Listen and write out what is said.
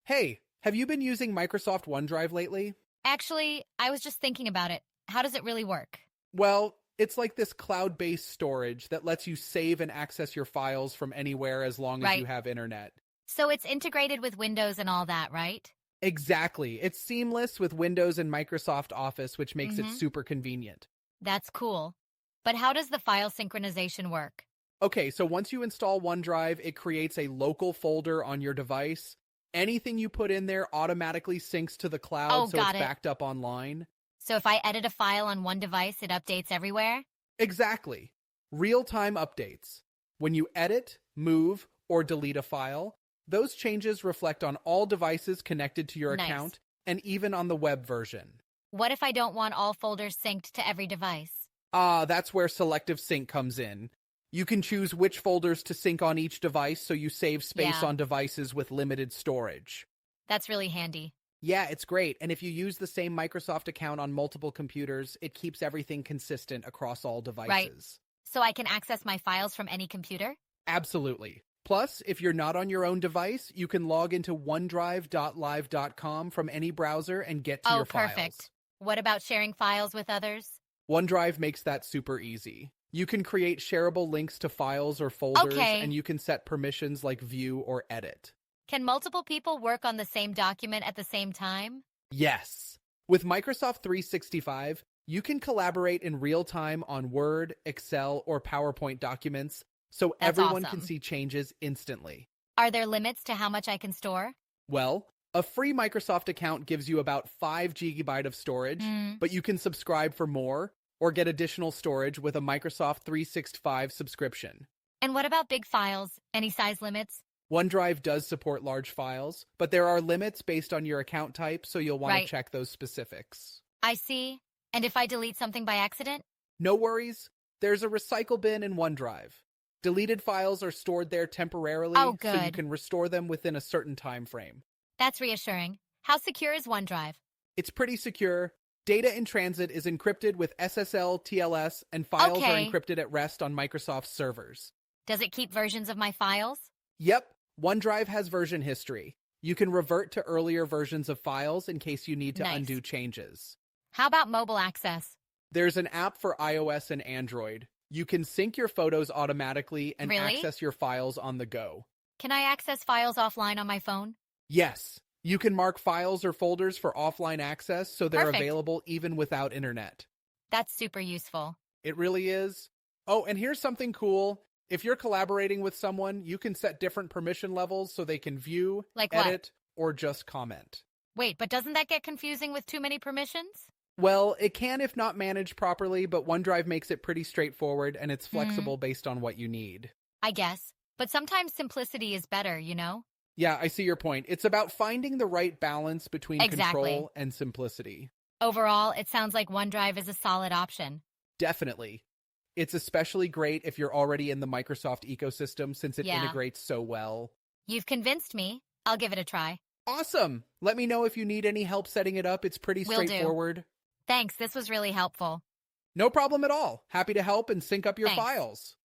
Hey, have you been using Microsoft OneDrive lately? Actually, I was just thinking about it. How does it really work? Well, it's like this cloud-based storage that lets you save and access your files from anywhere as long as you Right. have internet. So it's integrated with Windows and all that, right? Exactly. It's seamless with Windows and Microsoft Office, which makes it Mm-hmm. super convenient. That's cool. But how does the file synchronization work? Okay, so once you install OneDrive, it creates a local folder on your device. Anything you put in there automatically syncs to the cloud, Oh, so it's got it. backed up online. So if I edit a file on one device, it updates everywhere? Exactly. Real-time updates. When you edit, move, or delete a file, those changes reflect on all devices connected to your Nice. account and even on the web version. What if I don't want all folders synced to every device? That's where selective sync comes in. You can choose which folders to sync on each device so you save space Yeah. on devices with limited storage. That's really handy. Yeah, it's great. And if you use the same Microsoft account on multiple computers, it keeps everything consistent across all devices. So I can access my files from any computer? Absolutely. Plus, if you're not on your own device, you can log into onedrive.live.com from any browser and get to Oh, your files. perfect. What about sharing files with others? OneDrive makes that super easy. You can create shareable links to files or folders, Okay. and you can set permissions like view or edit. Can multiple people work on the same document at the same time? Yes. With Microsoft 365, you can collaborate in real time on Word, Excel, or PowerPoint documents, so That's everyone can awesome. see changes instantly. Are there limits to how much I can store? Well, a free Microsoft account gives you about 5 GB of storage, but you can subscribe for more or get additional storage with a Microsoft 365 subscription. And what about big files? Any size limits? OneDrive does support large files, but there are limits based on your account type, so you'll want to Right. check those specifics. I see. And if I delete something by accident? No worries, there's a recycle bin in OneDrive. Deleted files are stored there temporarily, Oh, so you good. can restore them within a certain time frame. That's reassuring. How secure is OneDrive? It's pretty secure. Data in transit is encrypted with SSL, TLS, and files are Okay. encrypted at rest on Microsoft servers. Does it keep versions of my files? Yep, OneDrive has version history. You can revert to earlier versions of files in case you need to Nice. undo changes. How about mobile access? There's an app for iOS and Android. You can sync your photos automatically and Really? access your files on the go. Can I access files offline on my phone? Yes, you can mark files or folders for offline access so they're Perfect. available even without internet. That's super useful. It really is. Oh, and here's something cool. If you're collaborating with someone, you can set different permission levels so they can view, Like what? edit, or just comment. Wait, but doesn't that get confusing with too many permissions? Well, it can if not managed properly, but OneDrive makes it pretty straightforward and it's flexible based on what you need. I guess. But sometimes simplicity is better, you know? Yeah, I see your point. It's about finding the right balance between Exactly. control and simplicity. Overall, it sounds like OneDrive is a solid option. Definitely. It's especially great if you're already in the Microsoft ecosystem since it Yeah. integrates so well. You've convinced me. I'll give it a try. Awesome! Let me know if you need any help setting it up. It's pretty Will do. straightforward. Thanks, this was really helpful. No problem at all. Happy to help and sync up your Thanks. files.